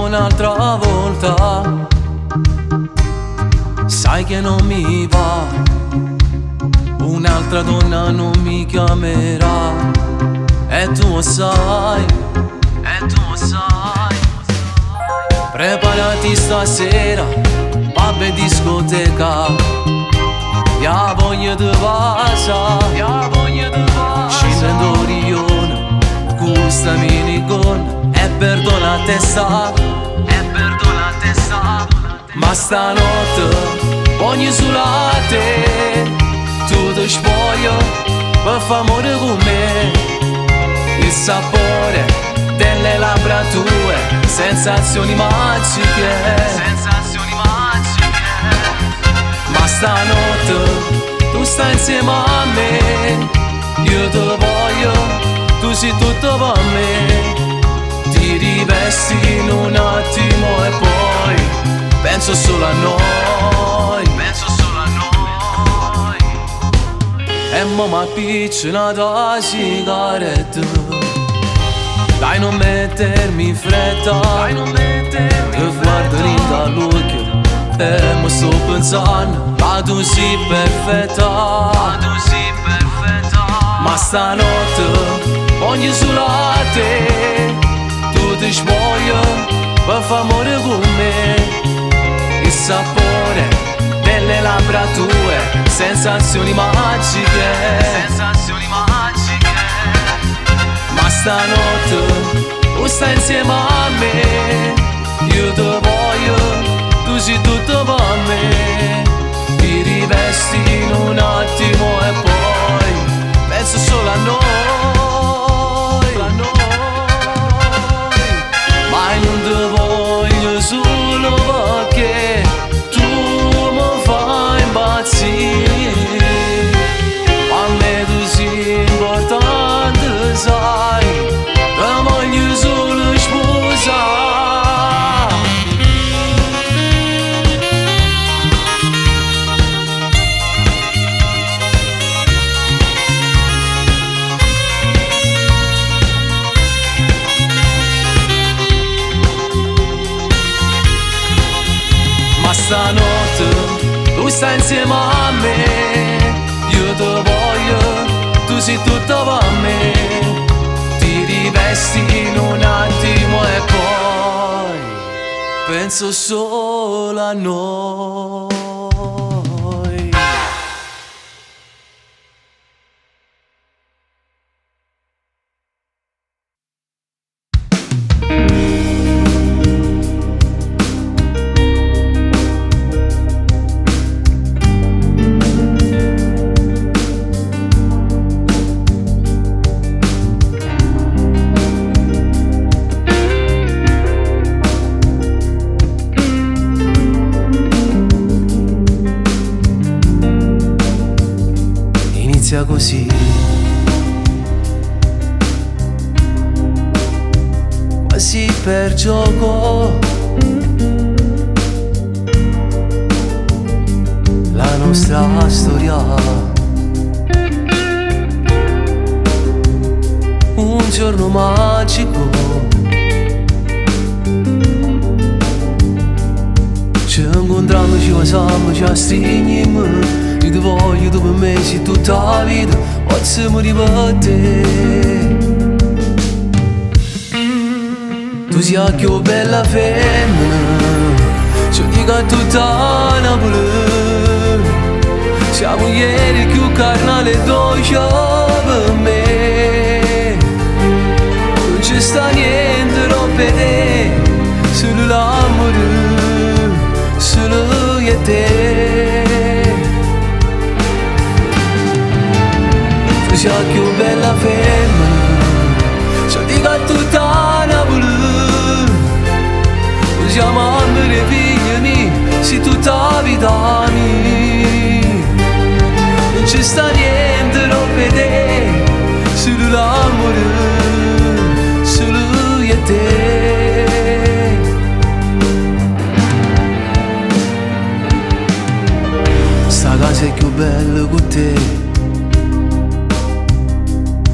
un'altra volta. Sai che non mi va, un'altra donna non mi chiamerà. E tu lo sai, preparati stasera, vabbè discoteca. Ja voglio di vasa, scendo rione, questa minigonna. E perdona testa, ma stanotte voglio sulla te. Tu ti spoglio per fare amore con me. Il sapore delle labbra tue, sensazioni magiche. Ma stanotte tu stai insieme a me. Io te voglio, tu sei tutto per me. Ti rivesti in un attimo e poi penso solo a noi. E mo' m'appicciona da sigaretta. Dai non mettermi in fretta, ti guardo in dall'occhio e mo' sto pensando ma tu sei perfetta. Ma stanotte voglio solo a te. Tu ti spoglio per fare amore con me. Il sapore delle labbra tue, sensazioni magiche. Ma stanotte tu stai insieme a me. Io te voglio, tu sei tutto per me. Ti rivesti in un attimo e poi penso solo a noi. Ma non te voglio solo perché tu mi fai impazzire. A me tu sei importante, sai, te voglio solo sposare. Ma stanotte tu stai insieme a me. Io te voglio, tu sei tutto per me. Ti rivesti in un attimo e poi penso solo a noi. Inizia così, quasi per gioco, la nostra storia. Un giorno magico, ci incontriamo, ci facciamo, ci stringiamo. Io ti voglio, tu per me sei tutta la vita, possiamo ripetere. Tu sei la più bella femmina, ci dico a tutta Napoli. Siamo ieri più carnale dolce per me. Non ci sta niente troppo te, solo l'amore, solo io e te. Tu sei la più bella femmina, ci dico a tutta Napoli. Tu sei mamma e figli miei, sei tutta la vita mia. Non ci sta niente troppo te, solo l'amore, solo io e te. Sta casa è più bella con te.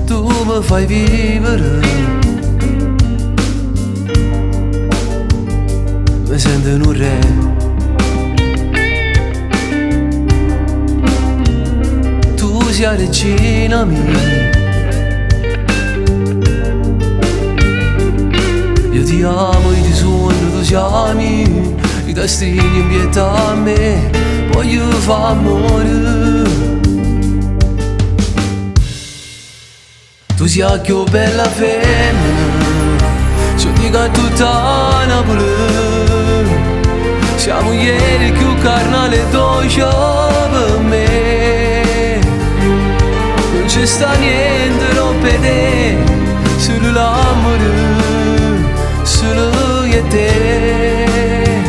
Tu mi fai vivere, mi sento un re. Tu sei la regina mia, io ti amo, io ti sogno, tu siami, i destini in pietà a me, voglio far morire. Tu sei la più bella femmina, ci dico tutta Napoli, siamo ieri più carnale dolce per me. Non c'è sta niente, non vede, solo l'amore, solo io e te.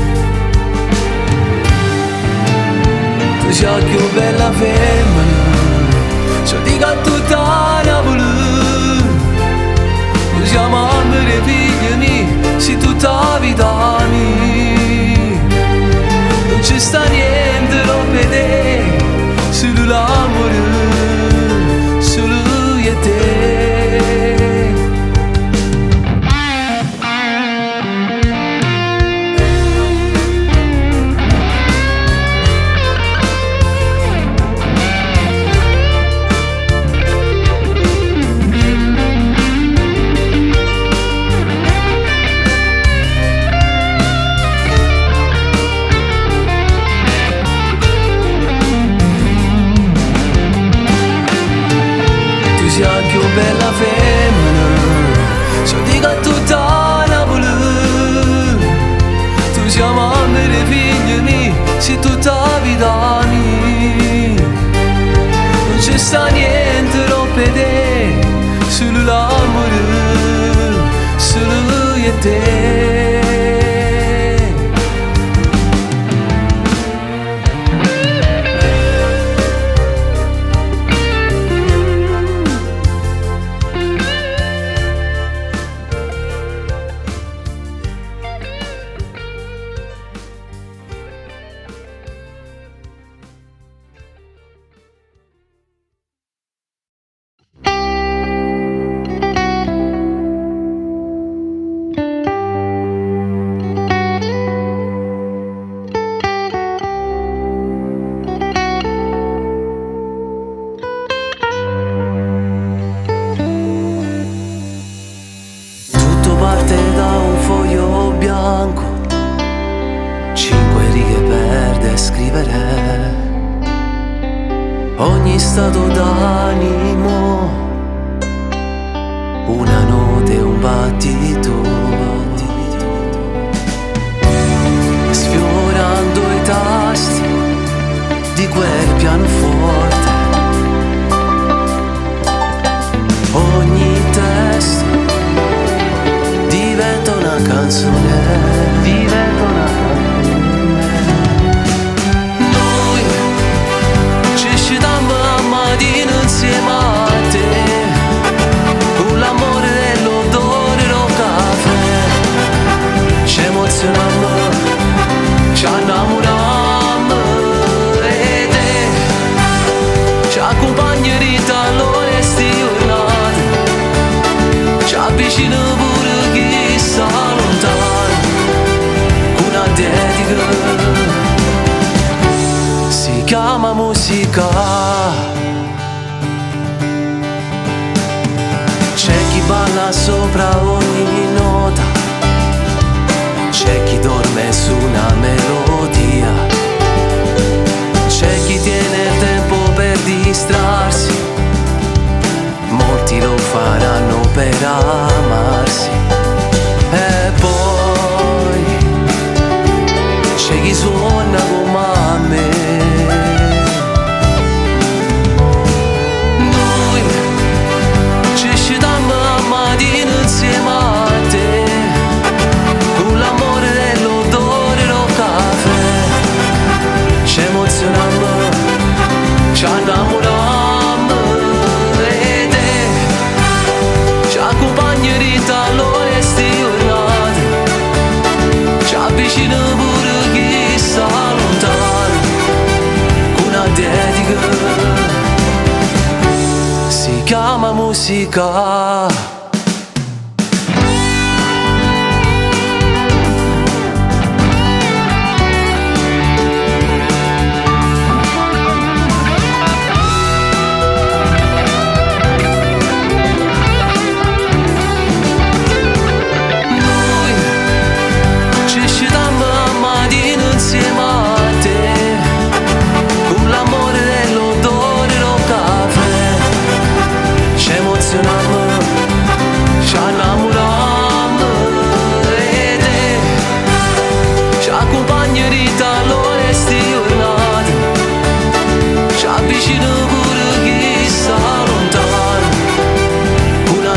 Tu sei la più bella femmina, ci dico tutta Napoli, siamo amore figli miei, sei tutta la vita mia. Non c'è sta niente, non vede, solo l'amore, solo io e te. Più bella femmina, ci dico a tutta Napoli, tu sei mamma figli miei, sei tutta la vita mia. Non c'è sta niente, non vede, solo l'amore, solo io e te. Ogni stato d'animo, una notte, un battito, sfiorando i tasti di quel pianoforte. Ogni testo diventa una canzone, diventa una canzone. Insieme a te, con l'amore dell'odore del caffè, ci emozioniamo, ci innamoriamo e te ci accompagni dalle giornate, ci avvicina pure chi sta lontano, con una dedica, si chiama musica. Balla sopra ogni nota, c'è chi dorme su una melodia, c'è chi tiene il tempo per distrarsi, molti lo faranno per amarsi. E poi c'è chi suona come me. Insieme a te, con l'amore dell'odore del caffè, ci emozioniamo, ci innamoriamo e te ci accompagni dalle giornate, ci avvicina pure chi sta lontano, con una dedica, si chiama musica.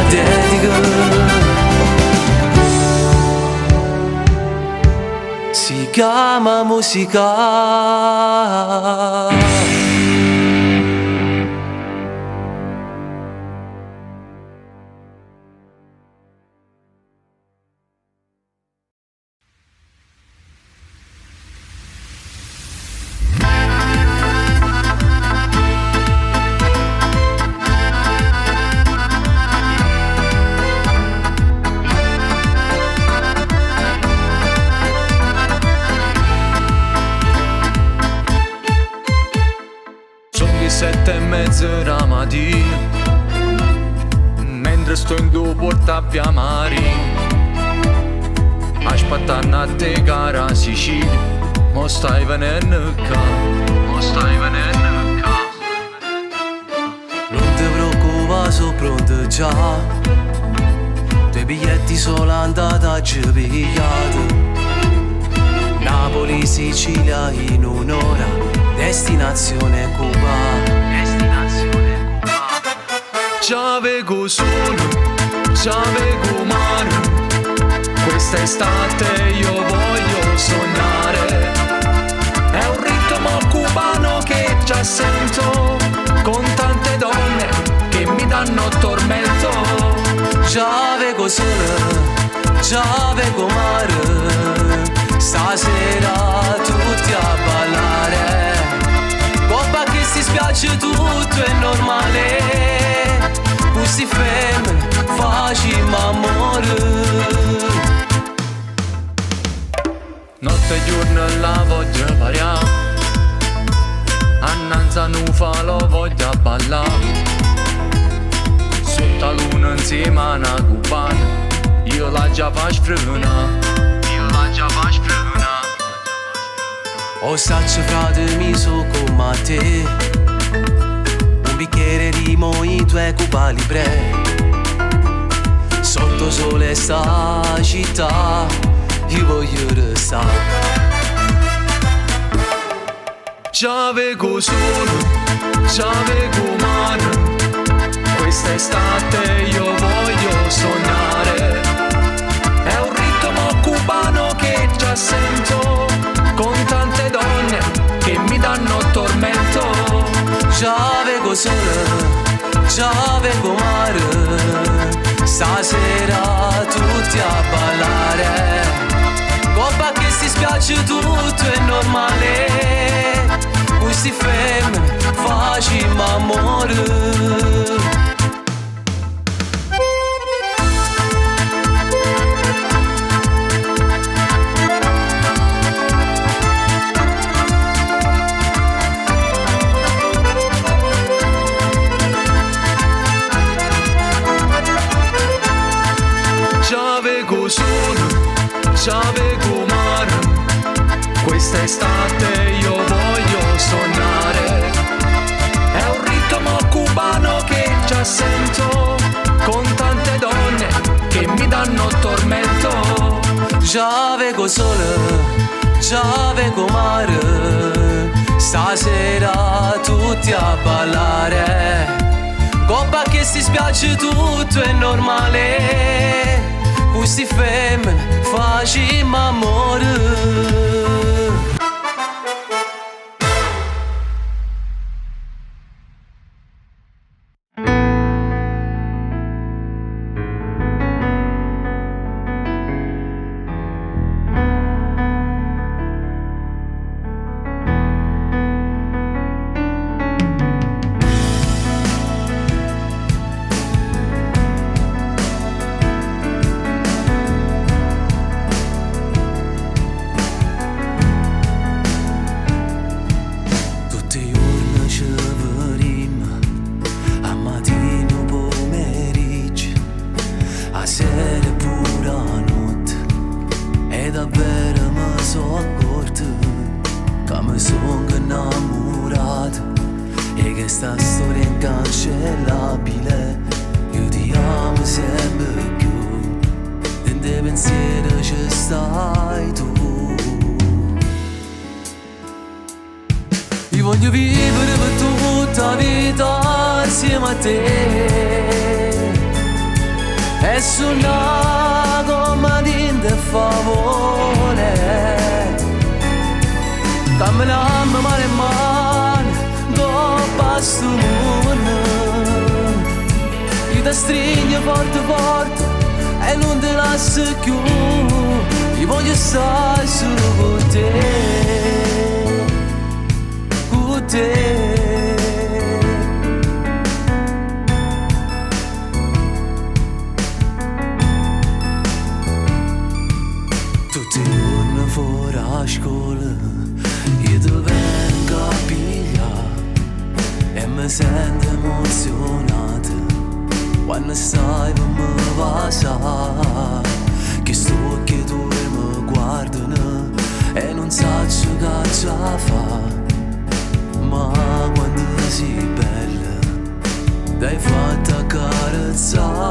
dedica. Si chiama musica. La mattina, mentre sto in due porta via Marina, aspettando a te cara Sicilia, mo stai venendo qua, mo stai venendo qua. Non ti preoccupare, sono pronto già, 2 biglietti sono andata a pigliato. Napoli, Sicilia in un'ora, destinazione Cuba. C'avevo solo, c'avevo mare, quest'estate io voglio sognare. È un ritmo cubano che già sento, con tante donne che mi danno tormento. C'avevo sole, c'avevo mare, stasera tutti a ballare. Coppa che si spiace tutto è normale. Questi femmine facciamo amore. Notte e giorno la voglio variare, annanza non fa lo voglio ballare. Sotto la luna insieme a una cubana, io la già faccio fruna, io la già faccio fruna. O saccio frate mi so come te, un bicchiere di mojito e Cuba Libre. Sotto sole sta città, io voglio restare. C'avevo solo, c'avevo mare, quest'estate io voglio sognare. È un ritmo cubano che già sento, con tante donne che mi danno tormento. C'avevo sole, c'avevo mare, stasera tutti a ballare. Coppa che si spiace tutto è normale. Questi femmine facciamo amore. C'avevo solo, c'avevo mare, quest'estate io voglio sognare. È un ritmo cubano che già sento, con tante donne che mi danno tormento. C'avevo sole, c'avevo mare, stasera tutti a ballare. Coppa che si spiace tutto è normale. Questi femmine facciamo amore. Questa storia incancellabile, io ti amo sempre più, nel pensiero ci stai tu. Io voglio vivere per tutta la vita insieme a te, e suona come di favole, camminando mano in mano dopo sto mondo, io ti stringo forte forte e non ti lascio più, io voglio stare solo con te, con te. Tutti i giorni fuori a scuola io ti vengo a pigliare e mi sento emozionato quando stai per me passare, che sto occhi tuoi mi guardano e non saggio che ci fa, ma quando sei bella dai fatta accarezzare.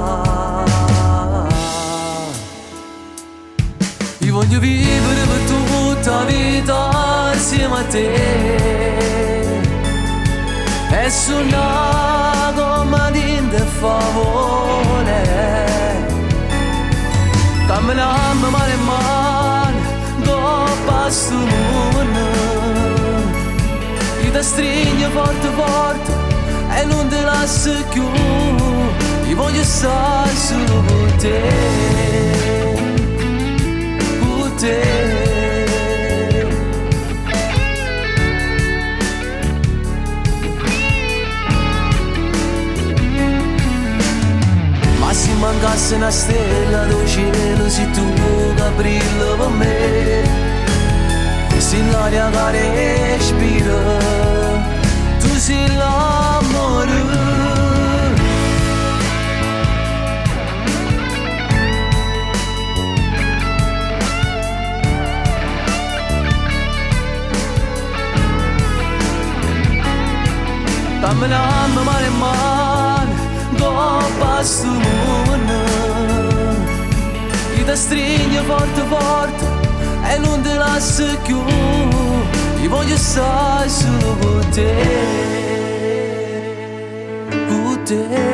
Io voglio vivere per tutta la vita insieme a te e suonare come di favole, camminando mano in mano dopo sto mondo, io ti stringo forte forte e non ti lascio più, io voglio stare solo con te. Ma se mancasse una stella del cielo, sei tu che brilla per me, sei l'aria che respira, tu sei l'amore. Camminando mano in mano dopo sto mondo, io ti stringo forte forte e non ti lascio più, io voglio stare solo con te, con te.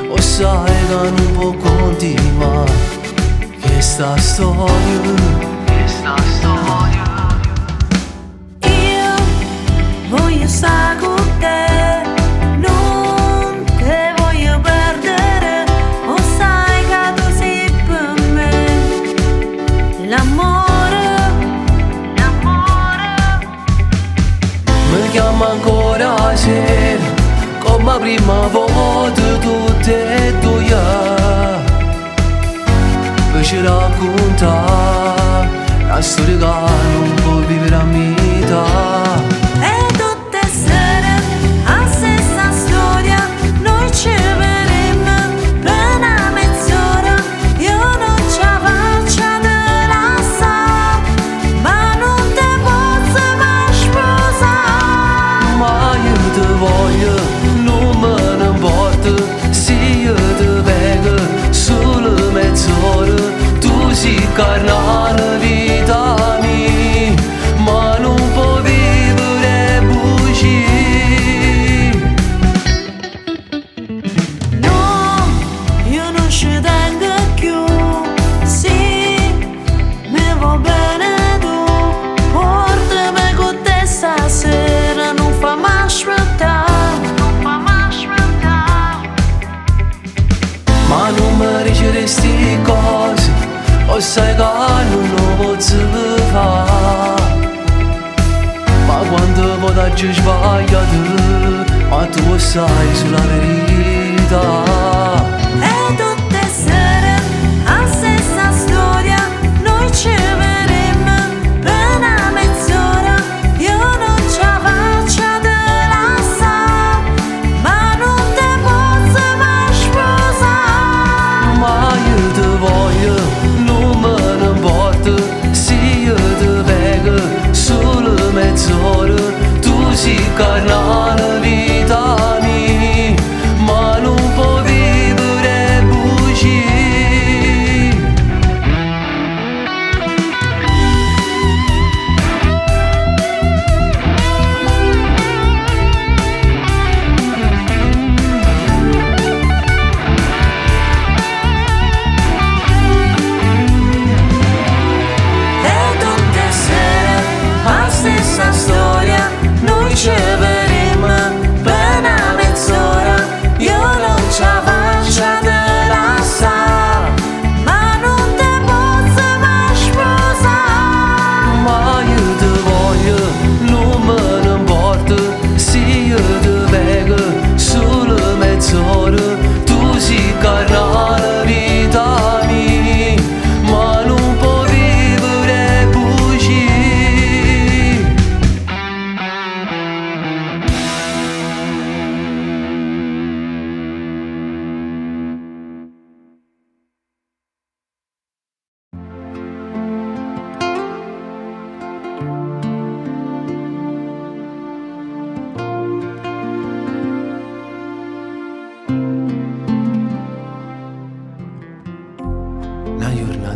O sai che non può continuare questa storia. Io voglio stare con te, non te voglio perdere. O sai che tu sei per me l'amore. Mi chiama ancora sera come prima volta, tutte e due per raccontare la storia che non può vivere a metà. E tutte sere la stessa storia, noi ci vedremo per una mezz'ora. Io non ce la faccio te la sa, ma non te posso mai sposare. Ma io te voglio, non me ne importa, se io te vengo solo mezz'ora, tu sei carnale vita mia, ma non può vivere bugie. No, io non ci tengo più, sì, mi va bene tu, portami con te stasera, non fa mai aspettare. Ma non mi riceresti cose, o sai che non lo posso fare. Ma quando potrò sbagliato, ma tu sai sulla verità. E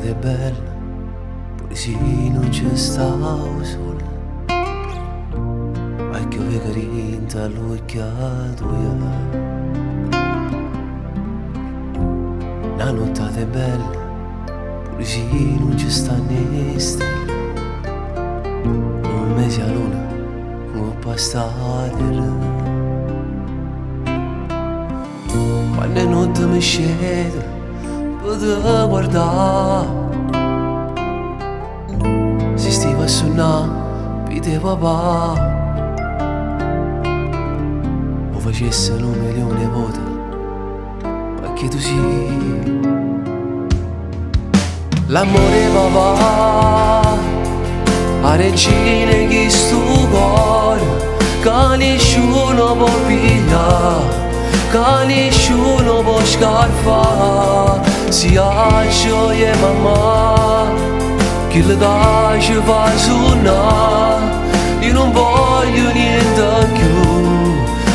è bella, pure se non c'è stavo solo. Ma che ho carinta all'occhiato la notte è bella, pure se non c'è sta né stella. Un mese a luna, come passare. Quando è notte mi scende per guardare, si stiva a suonare per te papà, o facessero 1 milione di volte, ma che tu sei l'amore papà, a regina che sto cuore, che nessuno può pigliare, che nessuno può scarfare. Si ha gioia mamma, che le ci fa suonare. Io non voglio niente più,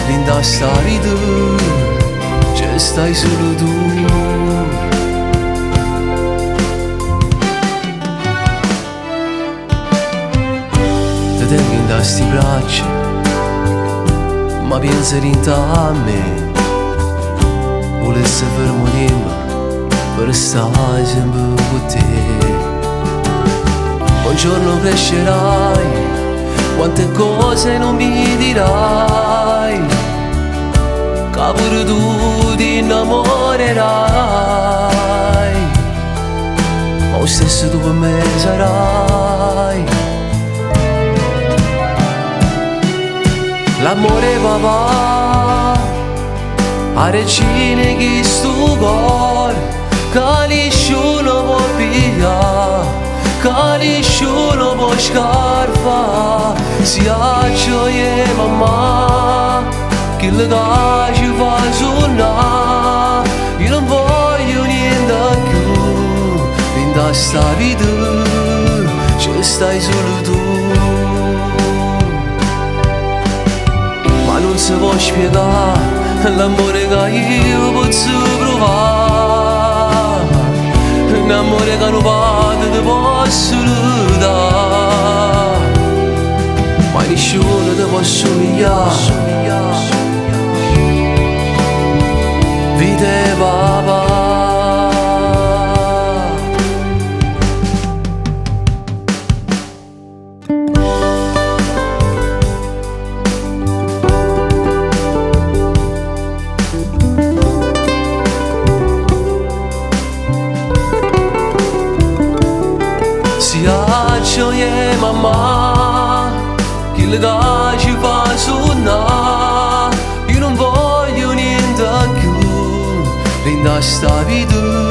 in sta vita ci stai solo tu. Ti tengo in questi braccia, ma pensi in te a me. Volessi fermo tempo per stare sempre con te. Un giorno crescerai, quante cose non mi dirai, che pure tu ti innamorerai, ma lo stesso tu per me sarai. L'amore papà, a regina che sto cuore, che nessuno può pigliare, che nessuno può scarfare. Si ha gioia mamma, che le ci fa suonare. Io non voglio niente più, in questa vita ci stai solo tu. Ma non si può spiegare l'amore che io posso provare, un amore che non vado ti posso dare, ma nessuno ti può somigliare. Vite papà. Gioia mamma, che le ci fa suonare. Io non voglio niente più, in questa vita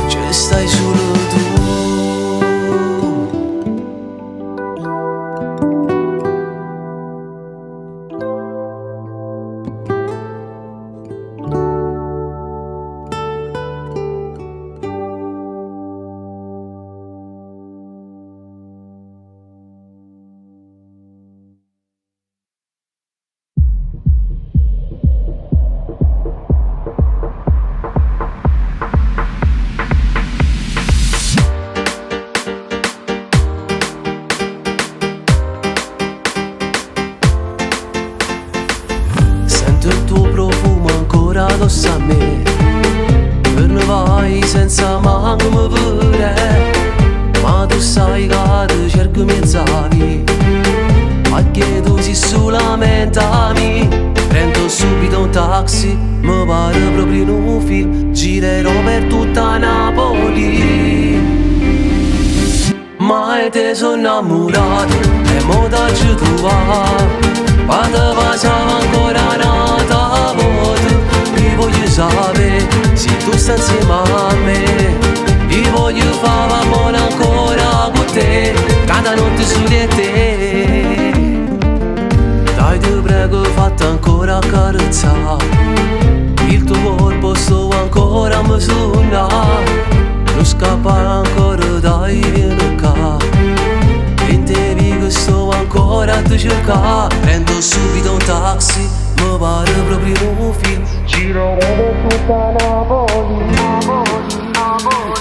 ci stai solo tu. Addosso a me, per ne vai senza manco mi pure, ma tu sai che ti cerco mezzavi, ma che tu sei solamente a me. Prendo subito un taxi, mi pare proprio in un film, girerò per tutta Napoli. Ma te sono innamorato e mo t'ho trovato, ma te facciamo ancora nata voto. Io voglio sapere se tu stai insieme a me, io voglio fare amore ancora con te, cada notte su di te. Dai ti prego fatti ancora accarezzare, il tuo corpo sto ancora a me suona, non scappare ancora dai vieni qua, in te che sto ancora a te cercare. Prendo subito un taxi, mi pare proprio un film, giro per tutta Napoli, Napoli, Napoli.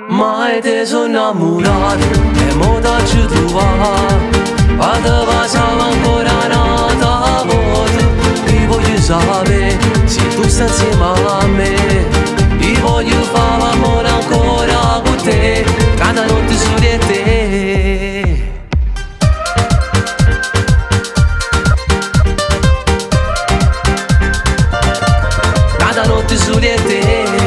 Ma Mai te sono innamorato e mo t'ho trovato. Quando passava ancora nata volta, ti voglio sapere se tu stai insieme a me. Ti voglio fare amore ancora con te, cada notte su di te. Cada notte su di te.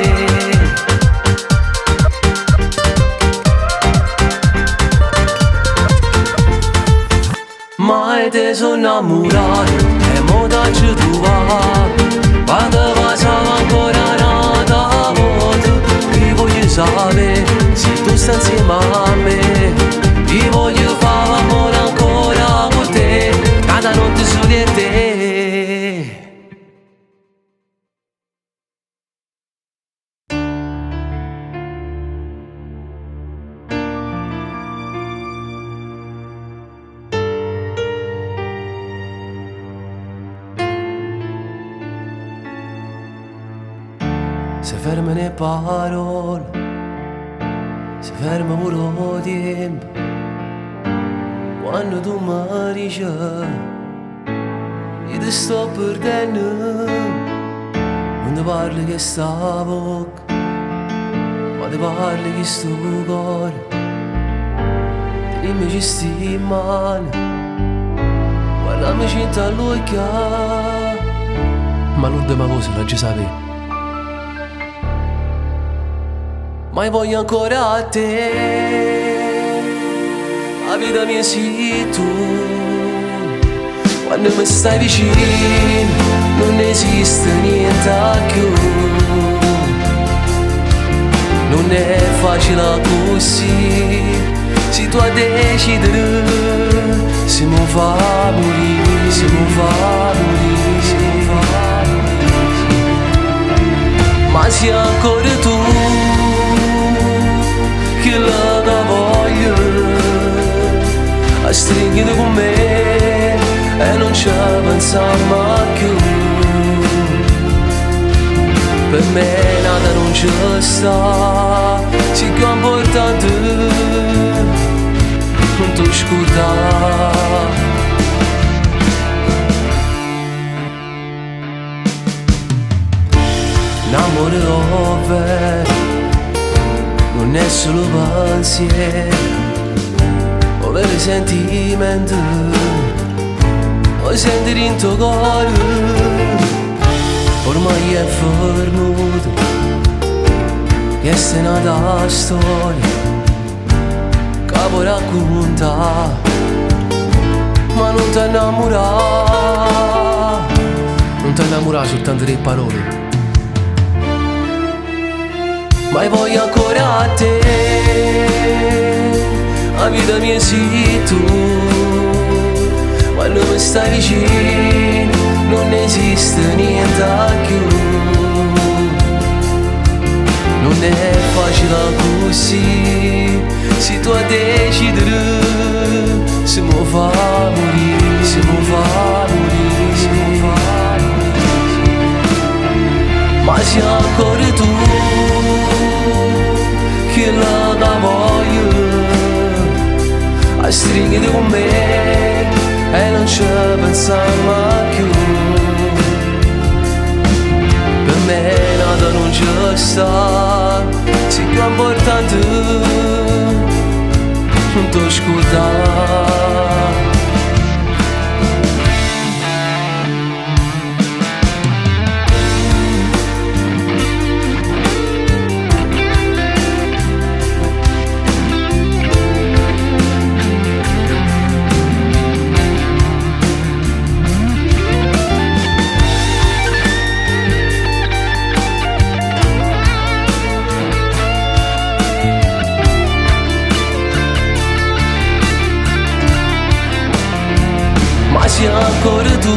Mai te sono innamorato e mo t'ho trovato. Quando passava ancora nata volta, ti voglio sapere se tu stai insieme a me. Ti voglio fare amore ancora con te, cada notte su di te. Se ferma le parole, se ferma pure il tempo. Quando tu mi dici io ti sto perdendo, non ti parli che sta bocca, ma ti parli che sto cuore. Ti dimmi ci stai male, guardami cinta all'occhio, ma l'ultima cosa la già sapevi. Ma voglio ancora a te, la vita mia sei tu. Quando mi stai vicino non esiste niente più. Non è facile così, se tu decidere, se mi fa morire, se mi fa morire, se mi fa morire. Ma sei ancora tu che la voglio, a stringere con me e non ci pensiamo più. Per me nada non ci sta, sì più importante non ti scordare. L'amore vero non è solo pensiero o vero sentimento, o sentire in tuo cuore. Ormai è fermato, che se è nata storia che puoi raccontare, ma non ti innamorare soltanto delle parole. Ma voglio ancora a te, la vita mia sei tu. Quando mi stai vicino non esiste niente più. Non è facile così, se tu decidere, se mi fa morire, se mi fa morire, se mi fa morire. Ma sei ancora tu che la voglio, a stringere con me e non ci pensiamo più. Per me nada non ci sta, sì più importante non ti scordare. Ma sei ancora tu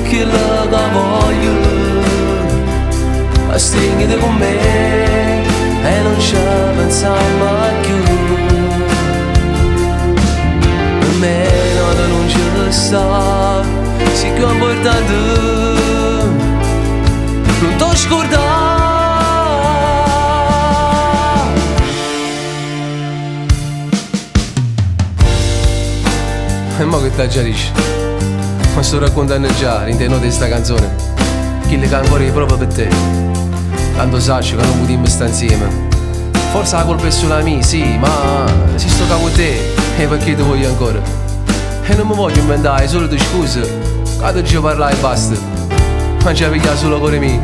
che la voglio, a stringere con me e non ci pensiamo più. Per me nada non ci sta, sì più importante non ti scordare. Ascolta già dici, ma sto raccontando già l'interno di sta canzone, chi le ancora proprio per te. Tanto sai che non potremmo stare insieme. Forse la colpa è solo mia, sì, ma se sto capo te, e perché ti voglio ancora? E non mi voglio inventare solo due scuse, quando ci parlare e basta. Ma ci ha pigliato solo cuore mio.